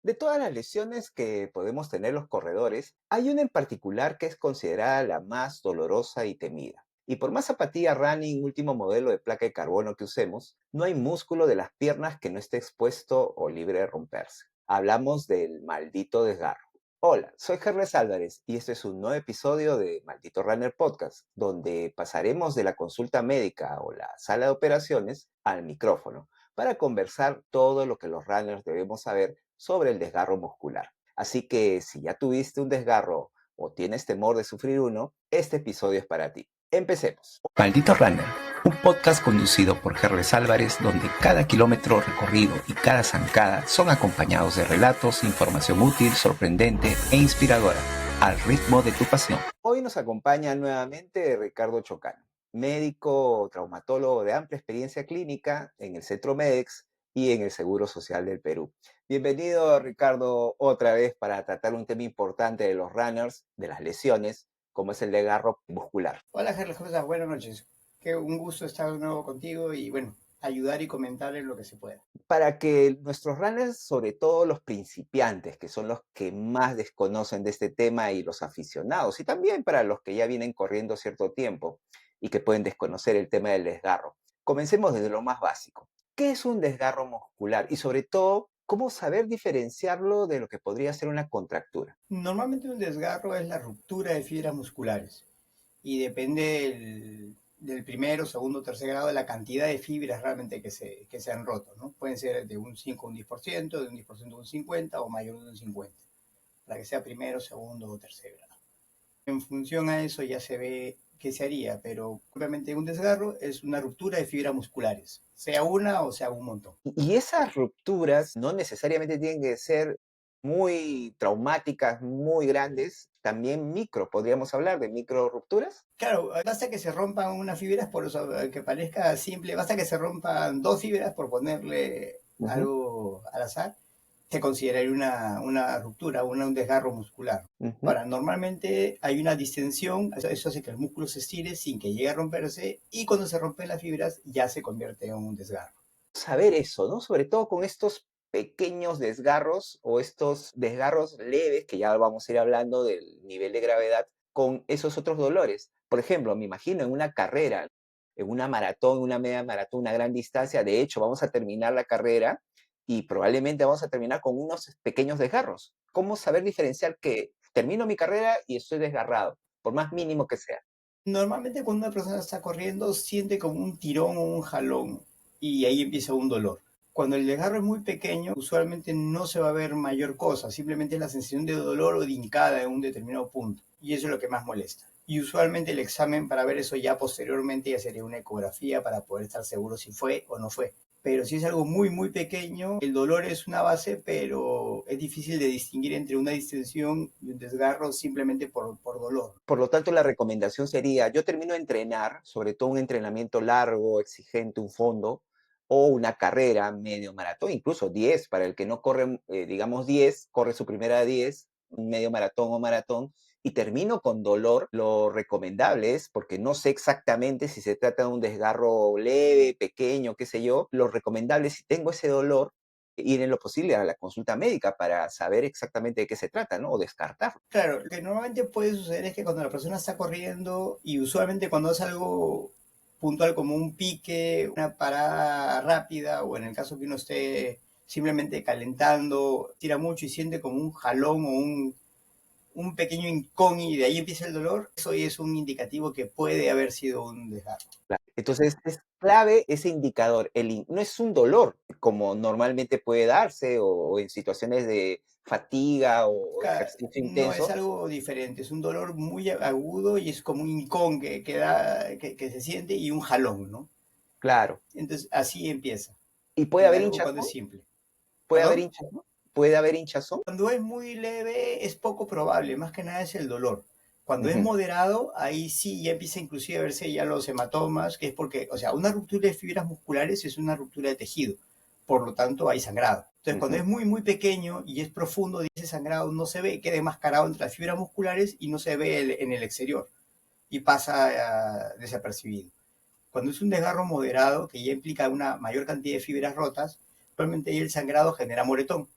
De todas las lesiones que podemos tener los corredores, hay una en particular que es considerada la más dolorosa y temida. Y por más zapatilla running último modelo de placa de carbono que usemos, no hay músculo de las piernas que no esté expuesto o libre de romperse. Hablamos del maldito desgarro. Hola, soy Carles Álvarez y este es un nuevo episodio de Maldito Runner Podcast, donde pasaremos de la consulta médica o la sala de operaciones al micrófono para conversar todo lo que los runners debemos saber sobre el desgarro muscular. Así que si ya tuviste un desgarro o tienes temor de sufrir uno, este episodio es para ti. Empecemos. Maldito Runner, un podcast conducido por Carles Álvarez, donde cada kilómetro recorrido y cada zancada son acompañados de relatos, información útil, sorprendente e inspiradora, al ritmo de tu pasión. Hoy nos acompaña nuevamente Ricardo Chocano, médico traumatólogo de amplia experiencia clínica en el Centro MEDEX y en el Seguro Social del Perú. Bienvenido, Ricardo, otra vez para tratar un tema importante de los runners, de las lesiones, como es el desgarro muscular. Hola, Carlos, ¿cómo estás? Buenas noches. Qué un gusto estar de nuevo contigo y bueno, ayudar y comentar en lo que se pueda. Para que nuestros runners, sobre todo los principiantes, que son los que más desconocen de este tema, y los aficionados, y también para los que ya vienen corriendo cierto tiempo y que pueden desconocer el tema del desgarro. Comencemos desde lo más básico. ¿Qué es un desgarro muscular? Y sobre todo, ¿cómo saber diferenciarlo de lo que podría ser una contractura? Normalmente un desgarro es la ruptura de fibras musculares y depende del primero, segundo, tercer grado de la cantidad de fibras realmente que se han roto, ¿no? Pueden ser de un 5 a un 10%, de un 10% a un 50 o mayor de un 50, para que sea primero, segundo o tercer grado. En función a eso ya se ve qué se haría, pero obviamente un desgarro es una ruptura de fibras musculares, sea una o sea un montón. Y esas rupturas no necesariamente tienen que ser muy traumáticas, muy grandes, también micro, podríamos hablar de micro rupturas. Claro, basta que se rompan unas fibras, por eso que parezca simple, basta que se rompan dos fibras, por ponerle Ujú, algo al azar, se consideraría una ruptura, un desgarro muscular. ujú. Ahora, normalmente hay una distensión, eso hace que el músculo se estire sin que llegue a romperse, y cuando se rompen las fibras ya se convierte en un desgarro. Saber eso, ¿no? Sobre todo con estos pequeños desgarros o estos desgarros leves, que ya vamos a ir hablando del nivel de gravedad, con esos otros dolores. Por ejemplo, me imagino en una carrera, en una maratón, una media maratón, una gran distancia, de hecho, vamos a terminar la carrera y probablemente vamos a terminar con unos pequeños desgarros. ¿Cómo saber diferenciar que termino mi carrera y estoy desgarrado, por más mínimo que sea? Normalmente cuando una persona está corriendo siente como un tirón o un jalón y ahí empieza un dolor. Cuando el desgarro es muy pequeño, usualmente no se va a ver mayor cosa, simplemente es la sensación de dolor o de hincada en un determinado punto. Y eso es lo que más molesta. Y usualmente el examen para ver eso ya posteriormente ya sería una ecografía para poder estar seguro si fue o no fue. Pero si es algo muy, muy pequeño, el dolor es una base, pero es difícil de distinguir entre una distensión y un desgarro simplemente por dolor. Por lo tanto, la recomendación sería, yo termino de entrenar, sobre todo un entrenamiento largo, exigente, un fondo, o una carrera, medio maratón, incluso 10, para el que no corre, digamos 10, corre su primera 10, un medio maratón o maratón, y termino con dolor. Lo recomendable es, porque no sé exactamente si se trata de un desgarro leve, pequeño, qué sé yo, lo recomendable es, si tengo ese dolor, ir en lo posible a la consulta médica para saber exactamente de qué se trata, ¿no? O descartarlo. Claro, lo que normalmente puede suceder es que cuando la persona está corriendo y usualmente cuando es algo puntual como un pique, una parada rápida o en el caso que uno esté simplemente calentando, tira mucho y siente como un jalón o un pequeño hincón y de ahí empieza el dolor, eso ya es un indicativo que puede haber sido un desgarro. Claro. Entonces, es clave ese indicador. No es un dolor como normalmente puede darse o en situaciones de fatiga o ejercicio No es intenso. algo diferente, es un dolor muy agudo y es como un hincón que se siente y un jalón, ¿no? Claro. Entonces así empieza. ¿Y puede En haber algo cuando es hinchazón? simple. ¿Puede haber ¿Perdón? hinchazón? ¿Puede haber hinchazón? Cuando es muy leve es poco probable, más que nada es el dolor. Cuando es Ujú. moderado, ahí sí ya empieza inclusive a verse ya los hematomas, que es porque, o sea, una ruptura de fibras musculares es una ruptura de tejido, por lo tanto hay sangrado. Entonces, cuando Ujú. es muy, muy pequeño y es profundo, y ese sangrado no se ve, queda enmascarado entre las fibras musculares y no se ve en el exterior y pasa desapercibido. Cuando es un desgarro moderado, que ya implica una mayor cantidad de fibras rotas, probablemente ahí el sangrado genera moretón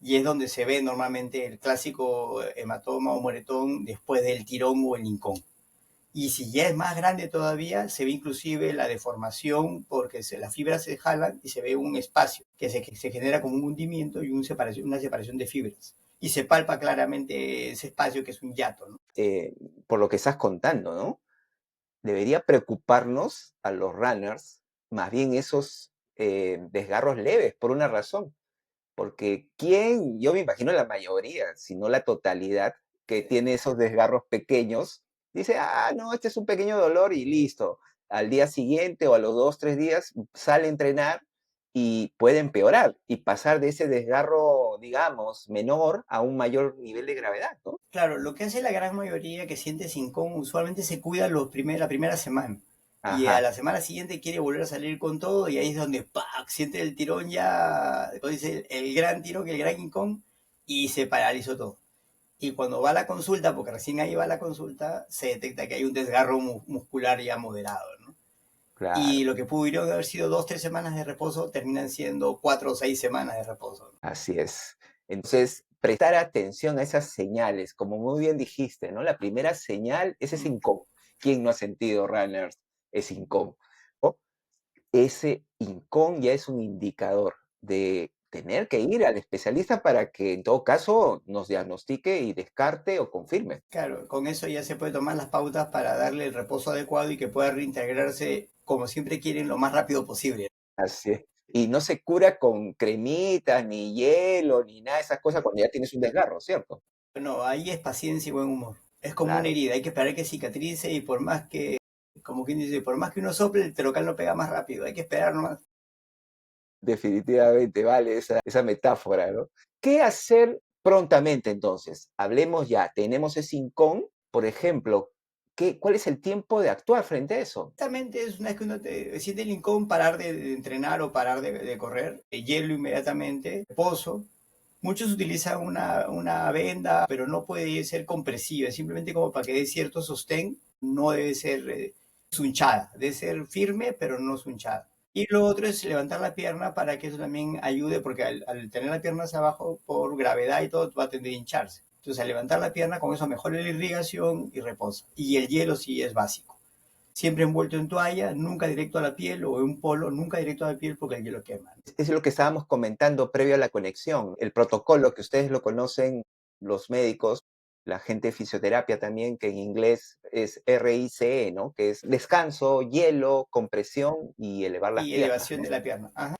y es donde se ve normalmente el clásico hematoma o moretón después del tirón o el hincón. Y si ya es más grande todavía, se ve inclusive la deformación porque las fibras se jalan y se ve un espacio que se genera como un hundimiento y una separación de fibras. Y se palpa claramente ese espacio que es un hiato, ¿no? Por lo que estás contando, ¿no? Debería preocuparnos a los runners más bien esos desgarros leves, por una razón. Porque quién, yo me imagino la mayoría, si no la totalidad, que tiene esos desgarros pequeños, dice, ah, no, este es un pequeño dolor y listo. Al día siguiente o a los 2, 3 días sale a entrenar y puede empeorar y pasar de ese desgarro, digamos, menor a un mayor nivel de gravedad, ¿no? Claro, lo que hace la gran mayoría que siente sincón usualmente se cuida la primera semana. Y a Ajá, la semana siguiente quiere volver a salir con todo y ahí es donde ¡pac! Siente el tirón ya, como dice, el gran tirón, el gran hincón y se paralizó todo. Y cuando va a la consulta, porque recién ahí va a la consulta, se detecta que hay un desgarro muscular ya moderado, ¿no? claro, Y lo que pudieron haber sido 2, 3 semanas de reposo terminan siendo 4 o 6 semanas de reposo, ¿no? así es. Entonces, prestar atención a esas señales, como muy bien dijiste, ¿no? La primera señal es ese Mm. incómodo. ¿Quién no ha sentido, runners, ese incómodo? Ese hincón ya es un indicador de tener que ir al especialista para que en todo caso nos diagnostique y descarte o confirme. Claro, con eso ya se puede tomar las pautas para darle el reposo adecuado y que pueda reintegrarse como siempre quieren lo más rápido posible. Así es. Y no se cura con cremitas, ni hielo, ni nada de esas cosas cuando ya tienes un desgarro, ¿cierto? Bueno, ahí es paciencia y buen humor. Es como una Claro, herida, hay que esperar que cicatrice y por más que, como quien dice, por más que uno sople, el local no pega más rápido, hay que esperar nomás. definitivamente vale esa metáfora, ¿no? ¿Qué hacer prontamente entonces? Hablemos ya, tenemos ese hincón, por ejemplo, ¿cuál es el tiempo de actuar frente a eso? Exactamente, es una vez que uno siente el incón, parar de entrenar o parar de correr, hielo inmediatamente, reposo. Muchos utilizan una venda, pero no puede ser compresiva, es simplemente como para que dé cierto sostén, no debe ser sunchada, debe ser firme, pero no sunchada. Y lo otro es levantar la pierna para que eso también ayude, porque al tener las piernas abajo, por gravedad y todo, va a tender a hincharse. Entonces, al levantar la pierna, con eso mejora la irrigación y reposa. Y el hielo sí es básico. Siempre envuelto en toalla, nunca directo a la piel, o en un polo, nunca directo a la piel porque el hielo quema. Es lo que estábamos comentando previo a la conexión, el protocolo que ustedes lo conocen, los médicos, la gente de fisioterapia también, que en inglés es RICE, ¿no? Que es descanso, hielo, compresión y elevar las Y piernas, elevación ¿no? de la pierna. Ajá.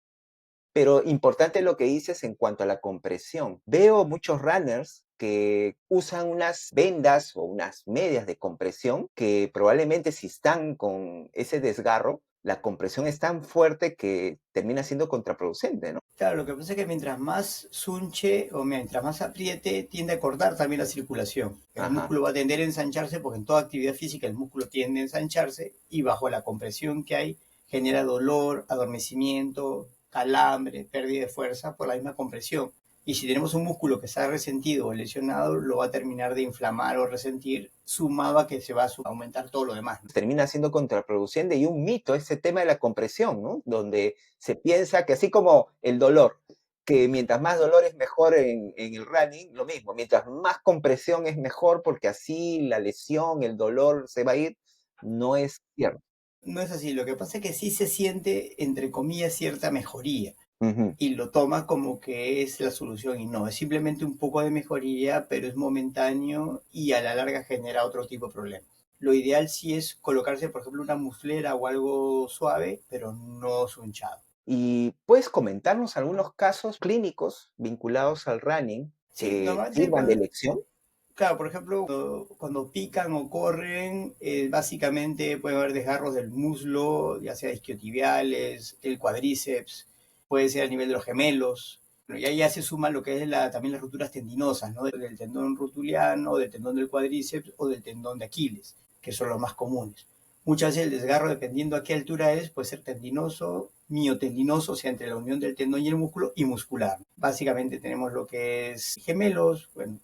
Pero importante lo que dices en cuanto a la compresión. Veo muchos runners que usan unas vendas o unas medias de compresión que probablemente si están con ese desgarro, la compresión es tan fuerte que termina siendo contraproducente, ¿no? Claro, lo que pasa es que mientras más sunche o mientras más apriete, tiende a cortar también la circulación. El Ajá. músculo va a tender a ensancharse porque en toda actividad física el músculo tiende a ensancharse y bajo la compresión que hay genera dolor, adormecimiento, calambre, pérdida de fuerza por la misma compresión. Y si tenemos un músculo que está resentido o lesionado, lo va a terminar de inflamar o resentir, sumado a que se va a aumentar todo lo demás, ¿no? Termina siendo contraproducente y un mito ese tema de la compresión, ¿no? Donde se piensa que así como el dolor, que mientras más dolor es mejor en el running, lo mismo, mientras más compresión es mejor porque así la lesión, el dolor se va a ir, no es cierto. No es así, lo que pasa es que sí se siente, entre comillas, cierta mejoría Ujú. y lo toma como que es la solución y no, es simplemente un poco de mejoría, pero es momentáneo y a la larga genera otro tipo de problemas. Lo ideal sí es colocarse, por ejemplo, una muslera o algo suave, pero no sunchado. ¿Y puedes comentarnos algunos casos clínicos vinculados al running Sí, que normalmente sirvan de lección? claro, por ejemplo, cuando pican o corren, básicamente puede haber desgarros del muslo, ya sea isquiotibiales, el cuádriceps, puede ser a nivel de los gemelos. Bueno, y ahí ya se suma lo que es también las rupturas tendinosas, ¿no? Del tendón rotuliano, del tendón del cuádriceps o del tendón de Aquiles, que son los más comunes. Muchas veces el desgarro, dependiendo a qué altura es, puede ser tendinoso, miotendinoso, o sea, entre la unión del tendón y el músculo, y muscular. Básicamente tenemos lo que es gemelos, bueno,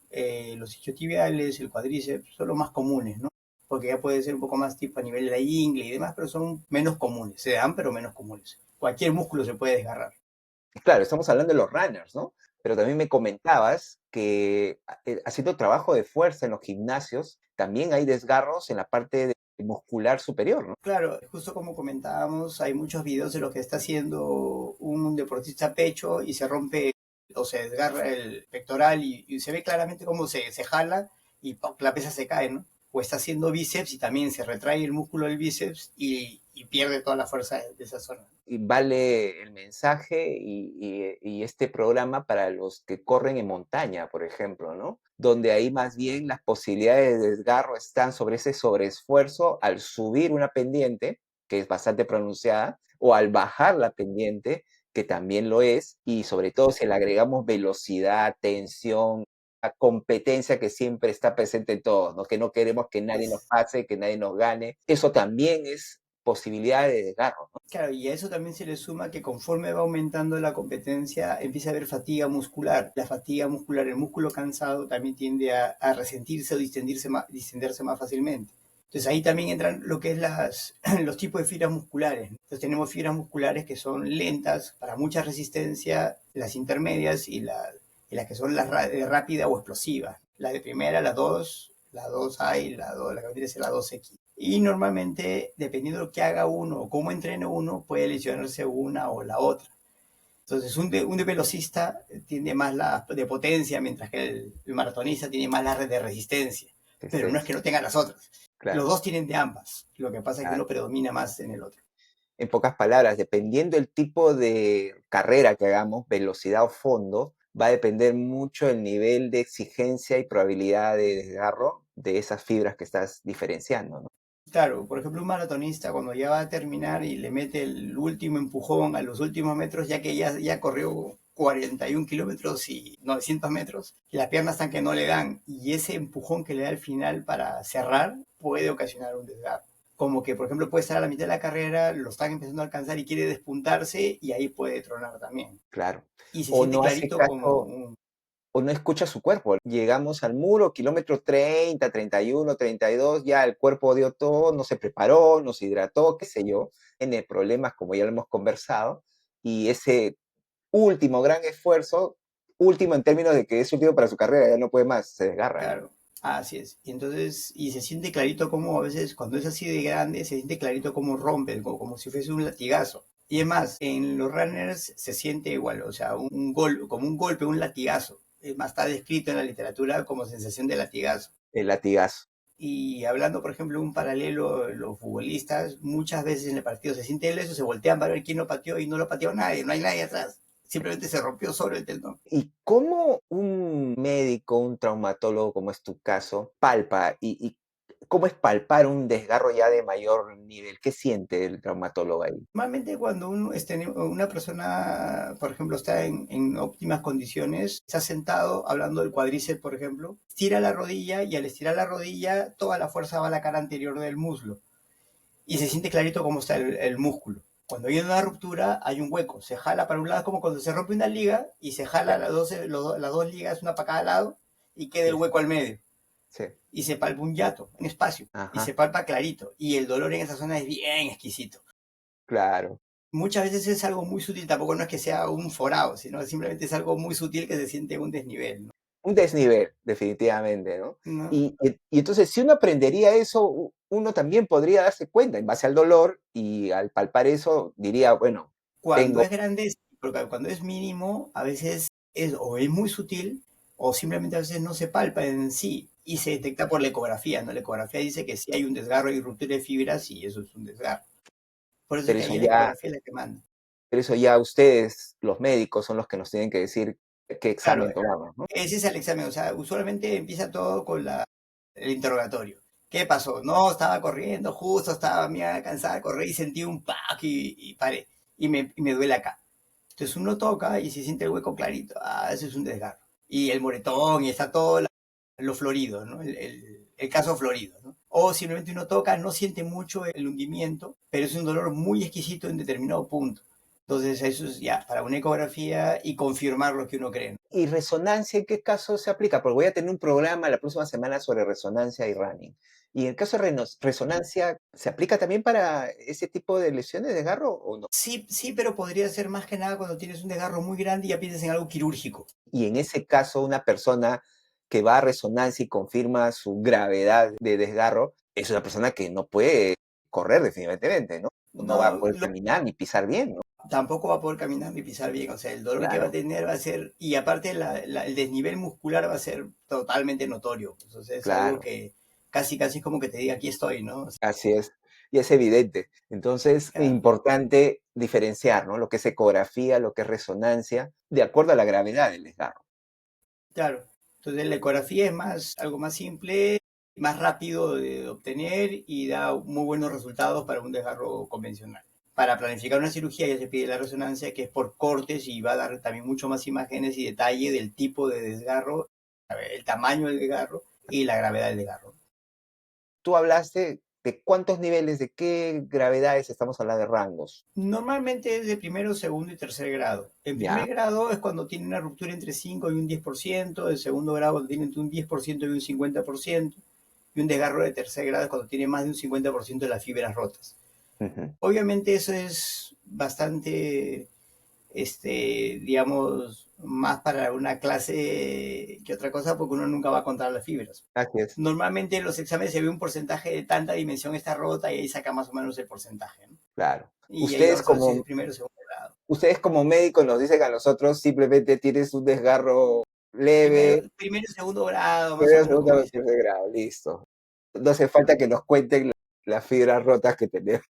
los isquiotibiales, el cuádriceps, son los más comunes, ¿no? Porque ya puede ser un poco más tipo a nivel de la ingle y demás, pero son menos comunes. Se dan, pero menos comunes. Cualquier músculo se puede desgarrar. Claro, estamos hablando de los runners, ¿no? pero también me comentabas que haciendo trabajo de fuerza en los gimnasios, también hay desgarros en la parte muscular superior, ¿no? Claro, justo como comentábamos, hay muchos videos en los que está haciendo un deportista pecho y se rompe o se desgarra el pectoral y se ve claramente cómo se jala y ¡pum! La pesa se cae, ¿no? O está haciendo bíceps y también se retrae el músculo del bíceps y pierde toda la fuerza de esa zona. Y vale el mensaje y este programa para los que corren en montaña, por ejemplo, ¿no? Donde ahí más bien las posibilidades de desgarro están sobre ese sobreesfuerzo al subir una pendiente, que es bastante pronunciada, o al bajar la pendiente, que también lo es, y sobre todo si le agregamos velocidad, tensión, la competencia que siempre está presente en todos, ¿no? Que no queremos que nadie nos Es, pase, que nadie nos gane. Eso también es posibilidad de desgarro, ¿no? claro, y a eso también se le suma que conforme va aumentando la competencia, empieza a haber fatiga muscular. La fatiga muscular, el músculo cansado, también tiende a resentirse o distenderse más fácilmente. Entonces ahí también entran lo que es los tipos de fibras musculares. Entonces tenemos fibras musculares que son lentas para mucha resistencia, las intermedias y las que son rápida o explosiva. La de primera, la 2A y la que viene a ser la 2X. Y normalmente, dependiendo de lo que haga uno o cómo entrene uno, puede lesionarse una o la otra. Entonces, un de velocista tiene más la de potencia, mientras que el maratonista tiene más la de resistencia. Pero no es que no tenga las otras. Los Claro, dos tienen de ambas. Lo que pasa es que claro. uno predomina más en el otro. En pocas palabras, dependiendo el tipo de carrera que hagamos, velocidad o fondo, va a depender mucho el nivel de exigencia y probabilidad de desgarro de esas fibras que estás diferenciando, ¿no? Claro, por ejemplo, un maratonista cuando ya va a terminar y le mete el último empujón a los últimos metros, ya que ya corrió 41 kilómetros y 900 metros, y las piernas están que no le dan, y ese empujón que le da al final para cerrar puede ocasionar un desgarro. Como que, por ejemplo, puede estar a la mitad de la carrera, lo están empezando a alcanzar y quiere despuntarse, y ahí puede tronar también. Claro. Y se O siente no hace clarito como caso o no escucha su cuerpo. Llegamos al muro, kilómetro 30, 31, 32, ya el cuerpo dio todo, no se preparó, no se hidrató, qué sé yo, tiene problemas como ya lo hemos conversado, y ese último gran esfuerzo, último en términos de que es último para su carrera, ya no puede más, se desgarra, ¿no? claro, así es. Y entonces, y se siente clarito como a veces cuando es así de grande, se siente clarito como rompe, como si fuese un latigazo. Y es más, en los runners se siente igual, o sea, como un golpe, un latigazo. Es más, está descrito en la literatura como sensación de latigazo. El latigazo. Y hablando, por ejemplo, un paralelo, los futbolistas, muchas veces en el partido se siente eso, se voltean para ver quién lo pateó y no lo pateó nadie, no hay nadie atrás. Simplemente se rompió sobre el tendón. ¿Y cómo un médico, un traumatólogo, como es tu caso, palpa? ¿Y cómo es palpar un desgarro ya de mayor nivel? ¿Qué siente el traumatólogo ahí? Normalmente cuando una persona, por ejemplo, está en óptimas condiciones, está sentado hablando del cuádriceps, por ejemplo, estira la rodilla y al estirar la rodilla toda la fuerza va a la cara anterior del muslo y se siente clarito cómo está el músculo. Cuando hay una ruptura hay un hueco, se jala para un lado, es como cuando se rompe una liga y se jala Ya, las dos ligas una para cada lado y queda el sí, hueco al medio sí. y se palpa un hiato, un espacio y se Ajá, palpa clarito y el dolor en esa zona es bien exquisito. claro. Muchas veces es algo muy sutil, tampoco no es que sea un forado, sino simplemente es algo muy sutil que se siente un desnivel, Un desnivel, definitivamente, ¿no? ¿no? Y entonces, si uno aprendería eso, uno también podría darse cuenta en base al dolor y al palpar eso, diría, bueno, Cuando tengo, es grande, sí, porque cuando es mínimo, a veces o es muy sutil o simplemente a veces no se palpa en sí y se detecta por la ecografía, ¿no? La ecografía dice que sí hay un desgarro y ruptura de fibras y eso es un desgarro. Por eso es pero que eso ahí la ya, ecografía es la que manda. pero eso ya ustedes, los médicos, son los que nos tienen que decir qué Claro, examen tomamos, ¿no? ese es el examen, o sea, usualmente empieza todo con el interrogatorio. ¿Qué pasó? No, estaba corriendo, justo estaba mía cansada de correr y sentí un pack y paré. Y me duele acá. Entonces uno toca y se siente el hueco clarito. Ah, eso es un desgarro. Y el moretón y está todo lo florido, ¿no? El caso florido, ¿no? O simplemente uno toca, no siente mucho el hundimiento, pero es un dolor muy exquisito en determinado punto. Entonces eso es ya para una ecografía y confirmar lo que uno cree, ¿no? ¿Y resonancia en qué caso se aplica? Porque voy a tener un programa la próxima semana sobre resonancia y running. Y en el caso de resonancia, ¿se aplica también para ese tipo de lesiones de desgarro o no? Sí, sí, pero podría ser más que nada cuando tienes un desgarro muy grande y ya piensas en algo quirúrgico. Y en ese caso, una persona que va a resonancia y confirma su gravedad de desgarro, es una persona que no puede correr definitivamente, ¿no? No va a No, poder caminar ni pisar bien, ¿no? tampoco va a poder caminar ni pisar bien. O sea, el dolor que va a Claro, tener va a ser, y aparte el desnivel muscular va a ser totalmente notorio. Pues, o sea, es algo claro, que casi, casi es como que te diga, aquí estoy, ¿no? O sea, así es. Y es evidente. Entonces, es claro, importante diferenciar, ¿no? Lo que es ecografía, lo que es resonancia, de acuerdo a la gravedad del desgarro. claro. Entonces la ecografía es algo más simple, más rápido de obtener y da muy buenos resultados para un desgarro convencional. Para planificar una cirugía ya se pide la resonancia, que es por cortes y va a dar también mucho más imágenes y detalle del tipo de desgarro, el tamaño del desgarro y la gravedad del desgarro. Tú hablaste de cuántos niveles, de qué gravedades estamos hablando de rangos. Normalmente es de primero, segundo y tercer grado. En Ya. primer grado es cuando tiene una ruptura entre 5 y un 10%, en segundo grado cuando tiene entre un 10% y un 50%, y un desgarro de tercer grado es cuando tiene más de un 50% de las fibras rotas. Ujú. Obviamente eso es bastante, digamos, más para una clase que otra cosa porque uno nunca va a contar las fibras. Así es, Normalmente en los exámenes se ve un porcentaje de tanta dimensión está rota y ahí saca más o menos el porcentaje, ¿no? claro. Y ahí vamos a ver si es primero o segundo grado. Ustedes como médicos nos dicen a nosotros simplemente tienes un desgarro Primero, leve, primero y segundo grado, más o primero, menos como segundo, dice. tercer grado, listo. No hace falta que nos cuenten las fibras rotas que tenemos.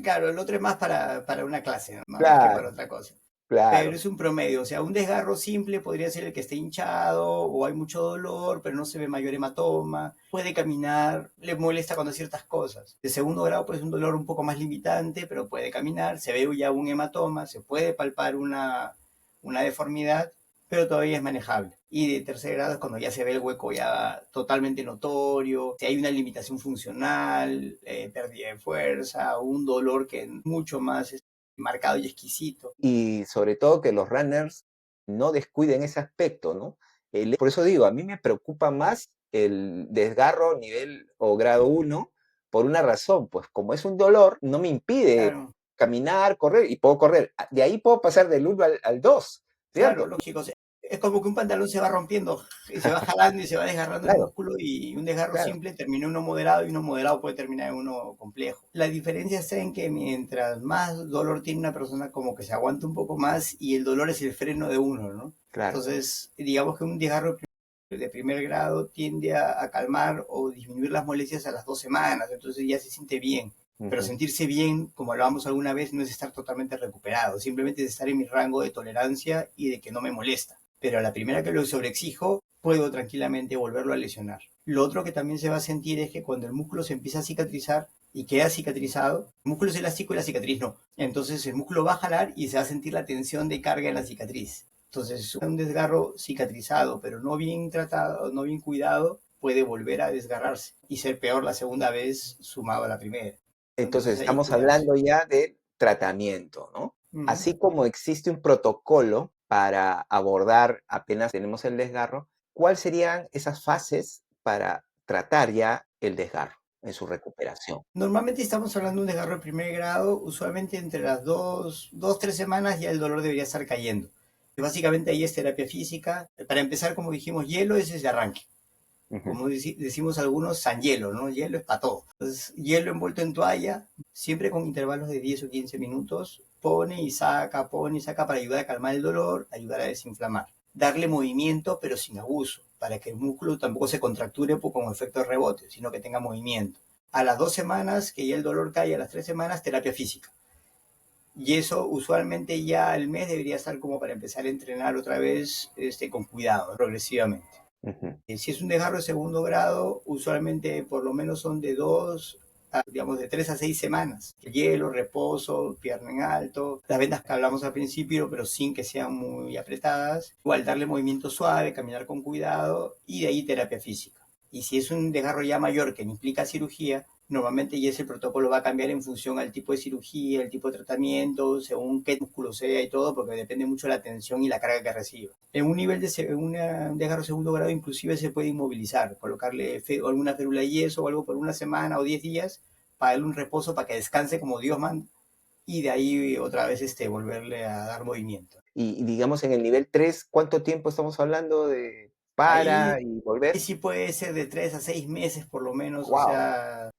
Claro, el otro es más para una clase, ¿no? Más que para Claro, otra cosa. Pero claro. es un promedio, o sea, un desgarro simple podría ser el que esté hinchado o hay mucho dolor, pero no se ve mayor hematoma, puede caminar, le molesta cuando ciertas cosas. De segundo grado pues un dolor un poco más limitante, pero puede caminar, se ve ya un hematoma, se puede palpar una deformidad, pero todavía es manejable. Y de tercer grado es cuando ya se ve el hueco ya totalmente notorio, si hay una limitación funcional, pérdida de fuerza, un dolor que es mucho más marcado y exquisito. Y sobre todo que los runners no descuiden ese aspecto, ¿no? Por eso digo, a mí me preocupa más el desgarro nivel o grado uno por una razón, pues como es un dolor, no me impide Claro, caminar, correr, y puedo correr. De ahí puedo pasar del 1 al 2, claro, ¿cierto? lógico. Es como que un pantalón se va rompiendo y se va jalando y se va desgarrando el Claro, músculo y un desgarro claro. simple termina en uno moderado y uno moderado puede terminar en uno complejo. La diferencia está en que mientras más dolor tiene una persona como que se aguanta un poco más y el dolor es el freno de uno, ¿no? Claro. Entonces, digamos que un desgarro de primer grado tiende a calmar o disminuir las molestias a las 2 semanas, entonces ya se siente bien. Pero Ujú. sentirse bien, como hablábamos alguna vez, no es estar totalmente recuperado, simplemente es estar en mi rango de tolerancia y de que no me molesta. Pero a la primera que lo sobreexijo, puedo tranquilamente volverlo a lesionar. Lo otro que también se va a sentir es que cuando el músculo se empieza a cicatrizar y queda cicatrizado, el músculo es elástico y la cicatriz no. Entonces el músculo va a jalar y se va a sentir la tensión de carga en la cicatriz. Entonces un desgarro cicatrizado, pero no bien tratado, no bien cuidado, puede volver a desgarrarse y ser peor la segunda vez sumado a la primera. Entonces, Entonces ahí estamos cuidarse. hablando ya de tratamiento, ¿no? Uh -huh. Así como existe un protocolo para abordar apenas tenemos el desgarro, ¿cuáles serían esas fases para tratar ya el desgarro en su recuperación? Normalmente estamos hablando de un desgarro de primer grado, usualmente entre las 3 semanas ya el dolor debería estar cayendo. Básicamente ahí es terapia física. Para empezar, como dijimos, hielo es de arranque. Ujú. Como decimos algunos, san hielo, ¿no? Hielo es para todo. Entonces, hielo envuelto en toalla, siempre con intervalos de 10 o 15 minutos, pone y saca para ayudar a calmar el dolor, ayudar a desinflamar. Darle movimiento, pero sin abuso, para que el músculo tampoco se contracture con efecto de rebote, sino que tenga movimiento. A las 2 semanas, que ya el dolor cae, a las 3 semanas, terapia física. Y eso usualmente ya al mes debería estar como para empezar a entrenar otra vez con cuidado, progresivamente. Ujú. Si es un desgarro de segundo grado, usualmente por lo menos son digamos, de 3 a 6 semanas. Hielo, reposo, pierna en alto, las vendas que hablamos al principio, pero sin que sean muy apretadas. Igual darle movimiento suave, caminar con cuidado y de ahí terapia física. Y si es un desgarro ya mayor que implica cirugía, normalmente ya ese protocolo va a cambiar en función al tipo de cirugía, el tipo de tratamiento, según qué músculo sea y todo, porque depende mucho de la tensión y la carga que reciba. En un nivel de un desgarro segundo grado inclusive se puede inmovilizar, colocarle alguna férula de yeso o algo por una semana o 10 días para darle un reposo para que descanse como Dios manda y de ahí otra vez volverle a dar movimiento. Y digamos en el nivel 3, ¿cuánto tiempo estamos hablando de para Ahí y volver? sí puede ser de 3 a 6 meses por lo menos, o Wow, sea,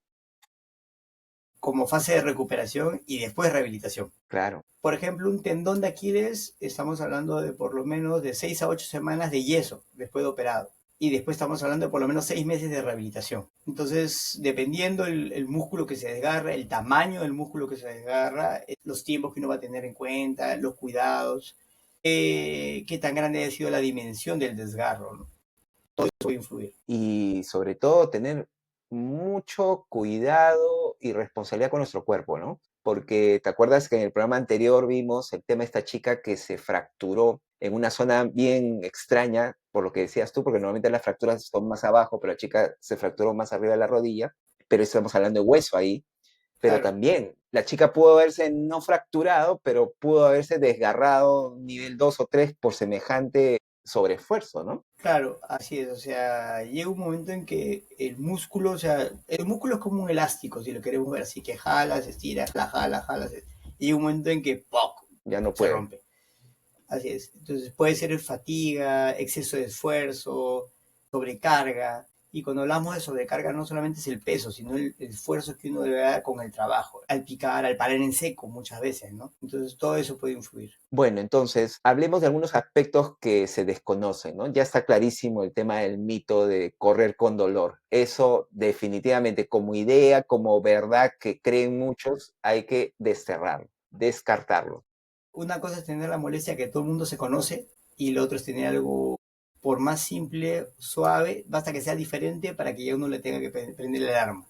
como fase de recuperación y después rehabilitación. claro. Por ejemplo, un tendón de Aquiles, estamos hablando de por lo menos de 6 a 8 semanas de yeso después de operado. Y después estamos hablando de por lo menos 6 meses de rehabilitación. Entonces, dependiendo el músculo que se desgarra, el tamaño del músculo que se desgarra, los tiempos que uno va a tener en cuenta, los cuidados, qué tan grande ha sido la dimensión del desgarro, ¿no? Todo eso puede influir. Y sobre todo tener mucho cuidado y responsabilidad con nuestro cuerpo, ¿no? Porque te acuerdas que en el programa anterior vimos el tema de esta chica que se fracturó en una zona bien extraña, por lo que decías tú, porque normalmente las fracturas son más abajo, pero la chica se fracturó más arriba de la rodilla, pero estamos hablando de hueso ahí, pero Claro, también la chica pudo haberse no fracturado, pero pudo haberse desgarrado nivel 2 o 3 por semejante sobreesfuerzo, ¿no? claro, así es. O sea, llega un momento en que el músculo, o sea, el músculo es como un elástico, si lo queremos ver así, que jalas, estiras, jalas. Y llega un momento en que ¡poc! Ya no Se puede. rompe. Así es. Entonces puede ser fatiga, exceso de esfuerzo, sobrecarga. Y cuando hablamos de sobrecarga no solamente es el peso, sino el esfuerzo que uno debe dar con el trabajo, al picar, al parar en seco muchas veces, ¿no? Entonces todo eso puede influir. Bueno, entonces, hablemos de algunos aspectos que se desconocen, ¿no? Ya está clarísimo el tema del mito de correr con dolor. Eso definitivamente como idea, como verdad que creen muchos, hay que desterrarlo, descartarlo. Una cosa es tener la molestia que todo el mundo se conoce y lo otro es tener algo, por más simple, suave, basta que sea diferente para que ya uno le tenga que prender el alarma,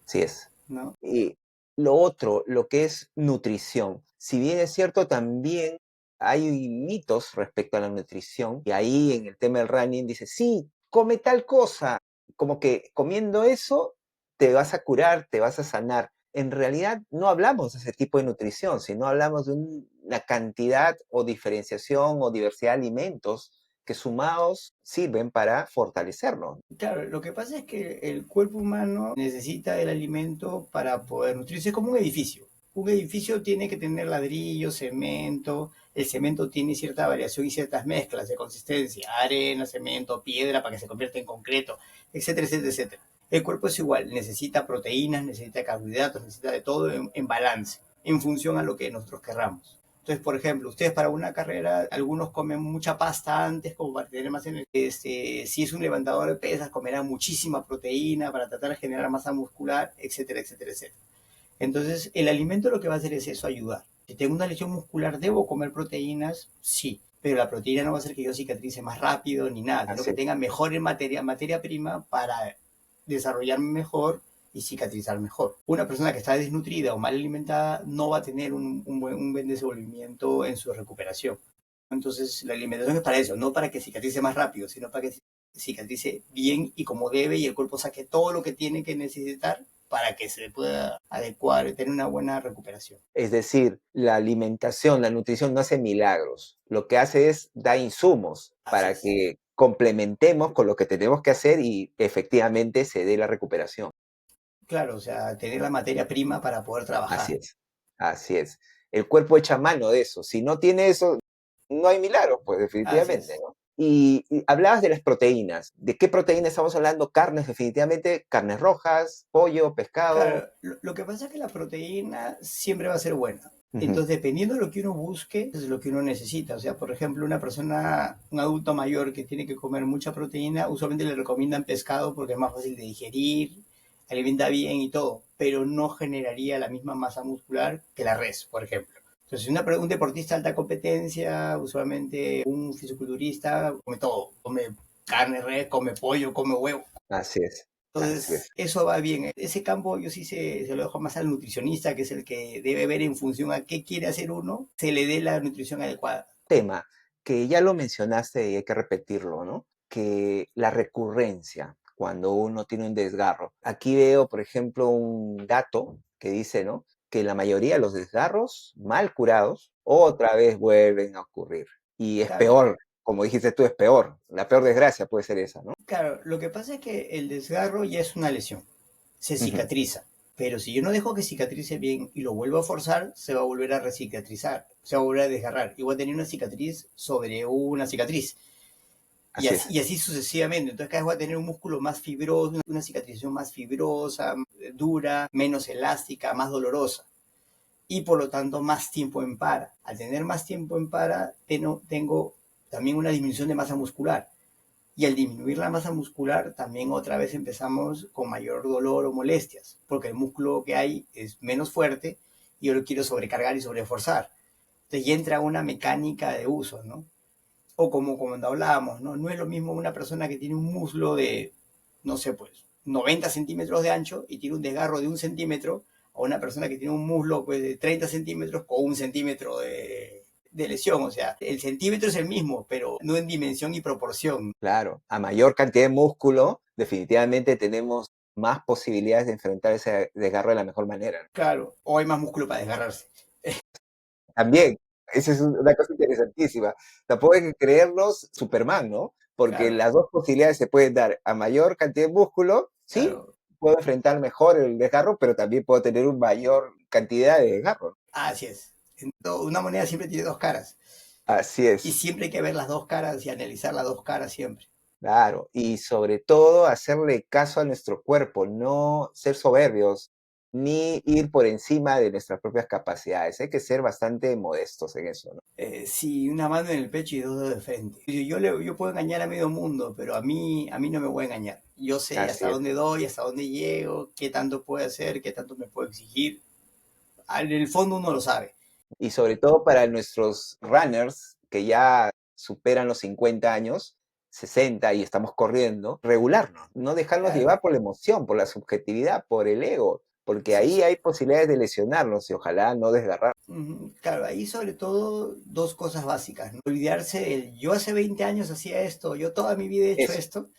Así es. ¿no? Y lo otro, lo que es nutrición. Si bien es cierto, también hay mitos respecto a la nutrición, y ahí en el tema del running dice, sí, come tal cosa, como que comiendo eso te vas a curar, te vas a sanar. En realidad no hablamos de ese tipo de nutrición, sino hablamos de una cantidad o diferenciación o diversidad de alimentos que sumados sirven para fortalecernos. Claro, lo que pasa es que el cuerpo humano necesita el alimento para poder nutrirse. Es como un edificio. Un edificio tiene que tener ladrillo, cemento. El cemento tiene cierta variación y ciertas mezclas de consistencia, arena, cemento, piedra para que se convierta en concreto, etcétera, etcétera, etcétera. El cuerpo es igual, necesita proteínas, necesita carbohidratos, necesita de todo en balance, en función a lo que nosotros querramos. Entonces, por ejemplo, ustedes para una carrera, algunos comen mucha pasta antes como para tener más energía. Si es un levantador de pesas, comerán muchísima proteína para tratar de generar masa muscular, etcétera, etcétera, etcétera. Entonces, el alimento lo que va a hacer es eso, ayudar. Si tengo una lesión muscular, ¿debo comer proteínas? Sí, pero la proteína no va a hacer que yo cicatrice más rápido ni nada, sino Así que es. tenga mejor materia prima para desarrollarme mejor y cicatrizar mejor. Una persona que está desnutrida o mal alimentada no va a tener un buen desenvolvimiento en su recuperación. Entonces, la alimentación es para eso, no para que cicatrice más rápido, sino para que cicatrice bien y como debe y el cuerpo saque todo lo que tiene que necesitar para que se pueda adecuar y tener una buena recuperación. Es decir, la alimentación, la nutrición no hace milagros. Lo que hace es da insumos Así para es. que complementemos con lo que tenemos que hacer y efectivamente se dé la recuperación. Claro, o sea, tener la materia prima para poder Así trabajar. es, así es. El cuerpo echa mano de eso. Si no tiene eso, no hay milagros, pues Así definitivamente, es. ¿no? Y hablabas de las proteínas. ¿De qué proteínas estamos hablando? Carnes, definitivamente, carnes rojas, pollo, pescado. Claro, lo que pasa es que la proteína siempre va a ser buena. Ujú. Entonces, dependiendo de lo que uno busque, es lo que uno necesita. O sea, por ejemplo, una persona, un adulto mayor que tiene que comer mucha proteína, usualmente le recomiendan pescado porque es más fácil de digerir, alimenta bien y todo, pero no generaría la misma masa muscular que la res, por ejemplo. Entonces, un deportista de alta competencia, usualmente un fisiculturista, come todo, come carne, res, come pollo, come huevo. Así es, así es. Entonces, eso va bien. Ese campo yo sí se lo dejo más al nutricionista, que es el que debe ver en función a qué quiere hacer uno, se le dé la nutrición adecuada. Tema que ya lo mencionaste y hay que repetirlo, ¿no? Que la recurrencia. cuando uno tiene un desgarro. Aquí veo, por ejemplo, un dato que dice, ¿no? Que la mayoría de los desgarros mal curados otra vez vuelven a ocurrir. Y es Claro, peor, como dijiste tú, es peor. La peor desgracia puede ser esa, ¿no? claro, lo que pasa es que el desgarro ya es una lesión, se Ujú. cicatriza. Pero si yo no dejo que cicatrice bien y lo vuelvo a forzar, se va a volver a recicatrizar, se va a volver a desgarrar. Y voy a tener una cicatriz sobre una cicatriz. Así es. Y así sucesivamente. Entonces cada vez va a tener un músculo más fibroso, una cicatrización más fibrosa, dura, menos elástica, más dolorosa. Y por lo tanto más tiempo en para. Al tener más tiempo en para, tengo también una disminución de masa muscular. Y al disminuir la masa muscular, también otra vez empezamos con mayor dolor o molestias, porque el músculo que hay es menos fuerte y yo lo quiero sobrecargar y sobreforzar. Entonces ya entra una mecánica de uso, ¿no? O como cuando hablábamos, ¿no? No es lo mismo una persona que tiene un muslo de, no sé, pues, 90 centímetros de ancho y tiene un desgarro de 1 centímetro, a una persona que tiene un muslo pues, de 30 centímetros con 1 centímetro de lesión. O sea, el centímetro es el mismo, pero no en dimensión y proporción. Claro, a mayor cantidad de músculo, definitivamente tenemos más posibilidades de enfrentar ese desgarro de la mejor manera, ¿no? Claro, o hay más músculo para desgarrarse. También, esa es una cosa interesantísima. Tampoco hay que creernos Superman, ¿no? Porque Claro, las dos posibilidades se pueden dar. A mayor cantidad de músculo, sí, claro. puedo enfrentar mejor el desgarro, pero también puedo tener una mayor cantidad de desgarro. Así es. Una moneda siempre tiene dos caras. Así Y es, siempre hay que ver las dos caras y analizar las dos caras siempre. claro. Y sobre todo, hacerle caso a nuestro cuerpo, no ser soberbios, ni ir por encima de nuestras propias capacidades. Hay que ser bastante modestos en eso, ¿no? Sí, una mano en el pecho y dos dedos de frente. Yo puedo engañar a medio mundo, pero a mí no me voy a engañar. Yo sé Así hasta es. dónde doy, hasta dónde llego, qué tanto puedo hacer, qué tanto me puedo exigir. En el fondo uno lo sabe. Y sobre todo para nuestros runners que ya superan los 50 años, 60 y estamos corriendo, regularnos, no dejarnos Claro, llevar por la emoción, por la subjetividad, por el ego, porque sí, ahí sí. hay posibilidades de lesionarnos y ojalá no desgarrar. Claro, ahí sobre todo dos cosas básicas, ¿no? Olvidarse del yo hace 20 años hacía esto, yo toda mi vida he hecho Eso, esto,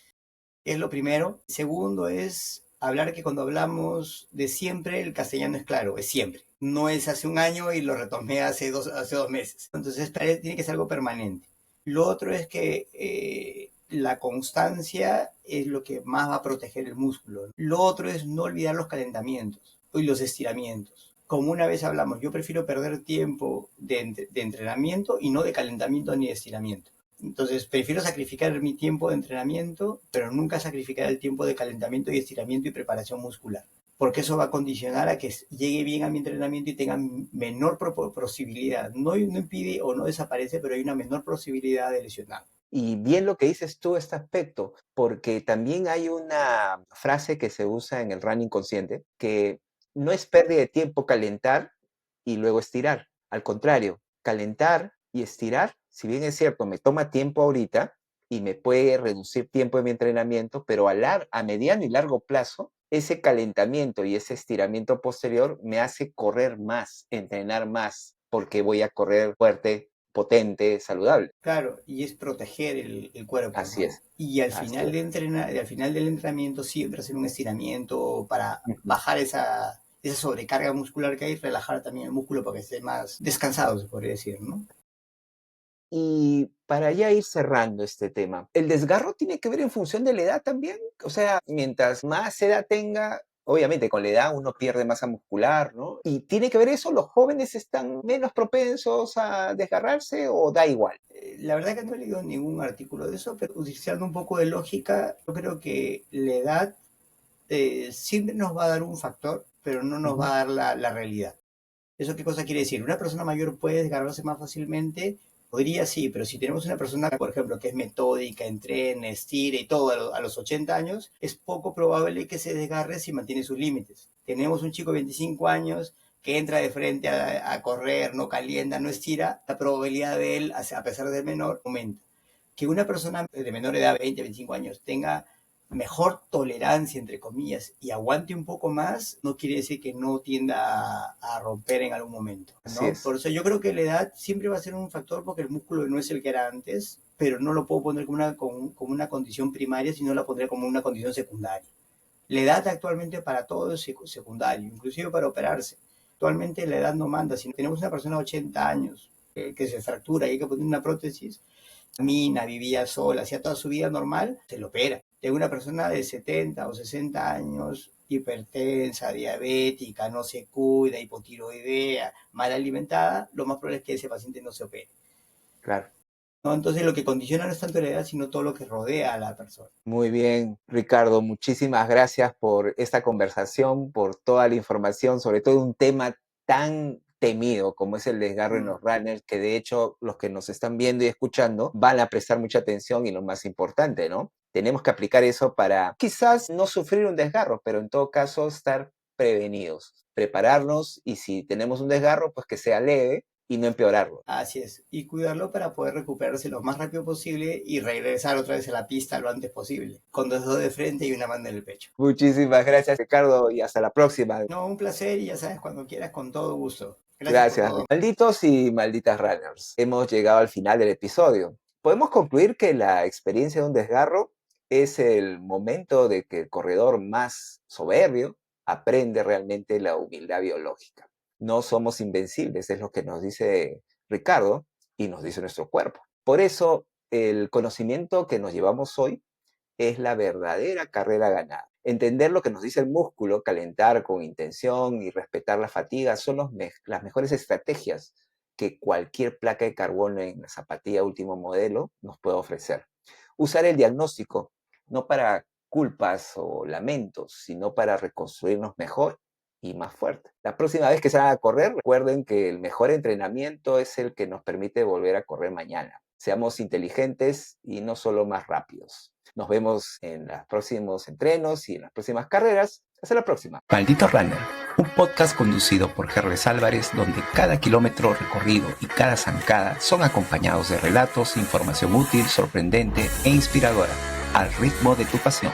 es lo primero. Segundo es hablar que cuando hablamos de siempre, el castellano es claro, es siempre. No es hace un año y lo retomé hace dos meses. Entonces tiene que ser algo permanente. Lo otro es que la constancia es lo que más va a proteger el músculo. Lo otro es no olvidar los calentamientos y los estiramientos. Como una vez hablamos, yo prefiero perder tiempo de entrenamiento y no de calentamiento ni de estiramiento. Entonces, prefiero sacrificar mi tiempo de entrenamiento, pero nunca sacrificar el tiempo de calentamiento y estiramiento y preparación muscular. Porque eso va a condicionar a que llegue bien a mi entrenamiento y tenga menor posibilidad. No impide o no desaparece, pero hay una menor posibilidad de lesionar. y bien lo que dices tú, este aspecto, porque también hay una frase que se usa en el running consciente, que no es pérdida de tiempo calentar y luego estirar. Al contrario, calentar y estirar, si bien es cierto, me toma tiempo ahorita y me puede reducir tiempo de mi entrenamiento, pero a mediano y largo plazo, ese calentamiento y ese estiramiento posterior me hace correr más, entrenar más, porque voy a correr fuerte, potente, saludable. Claro, y es proteger el cuerpo, Así ¿no? es, Y al así final es. al final del entrenamiento siempre hacer un estiramiento para Ujú. bajar esa sobrecarga muscular que hay, relajar también el músculo para que esté más descansado, se podría decir, ¿no? Y para ya ir cerrando este tema, ¿el desgarro tiene que ver en función de la edad también? O sea, mientras más edad tenga, obviamente con la edad uno pierde masa muscular, ¿no? ¿Y tiene que ver eso? ¿Los jóvenes están menos propensos a desgarrarse o da igual? La verdad que no he leído ningún artículo de eso, pero utilizando un poco de lógica, yo creo que la edad siempre nos va a dar un factor, pero no nos Ujú. va a dar la realidad. ¿Eso qué cosa quiere decir? ¿Una persona mayor puede desgarrarse más fácilmente? Podría sí, pero si tenemos una persona, por ejemplo, que es metódica, entrena, estira y todo a los 80 años, es poco probable que se desgarre si mantiene sus límites. Tenemos un chico de 25 años que entra de frente a correr, no calienta, no estira, la probabilidad de él, a pesar de ser menor, aumenta. Que una persona de menor edad, 20, 25 años, tenga mejor tolerancia, entre comillas, y aguante un poco más, no quiere decir que no tienda a romper en algún momento, Así ¿no? es. Por eso yo creo que la edad siempre va a ser un factor porque el músculo no es el que era antes, pero no lo puedo poner como una condición primaria, sino la pondré como una condición secundaria. La edad actualmente para todo es secundario, inclusive para operarse. Actualmente la edad no manda. Si tenemos una persona de 80 años que se fractura y hay que poner una prótesis, camina, vivía sola, hacía toda su vida normal, se lo opera. De una persona de 70 o 60 años, hipertensa, diabética, no se cuida, hipotiroidea, mal alimentada, lo más probable es que ese paciente no se opere. Claro. ¿No? Entonces lo que condiciona no es tanto la edad, sino todo lo que rodea a la persona. Muy bien, Ricardo, muchísimas gracias por esta conversación, por toda la información, sobre todo un tema tan temido como es el desgarro en los runners, que de hecho los que nos están viendo y escuchando van a prestar mucha atención y lo más importante, ¿no? Tenemos que aplicar eso para quizás no sufrir un desgarro, pero en todo caso estar prevenidos, prepararnos y si tenemos un desgarro, pues que sea leve y no empeorarlo. Así es, y cuidarlo para poder recuperarse lo más rápido posible y regresar otra vez a la pista lo antes posible, con dos dedos de frente y una mano en el pecho. Muchísimas gracias, Ricardo, y hasta la próxima. No, un placer y ya sabes, cuando quieras, con todo gusto. Gracias por Gracias. todo. Malditos y malditas runners. Hemos llegado al final del episodio. Podemos concluir que la experiencia de un desgarro es el momento de que el corredor más soberbio aprende realmente la humildad biológica. No somos invencibles, es lo que nos dice Ricardo y nos dice nuestro cuerpo. Por eso, el conocimiento que nos llevamos hoy es la verdadera carrera ganada. Entender lo que nos dice el músculo, calentar con intención y respetar la fatiga son las mejores estrategias que cualquier placa de carbono en la zapatilla último modelo nos puede ofrecer. Usar el diagnóstico no para culpas o lamentos, sino para reconstruirnos mejor y más fuerte. La próxima vez que salgan a correr, recuerden que el mejor entrenamiento es el que nos permite volver a correr mañana. Seamos inteligentes y no solo más rápidos. Nos vemos en los próximos entrenos y en las próximas carreras. Hasta la próxima. Maldito Runner, un podcast conducido por Gerles Álvarez, donde cada kilómetro recorrido y cada zancada son acompañados de relatos, información útil, sorprendente e inspiradora, al ritmo de tu pasión.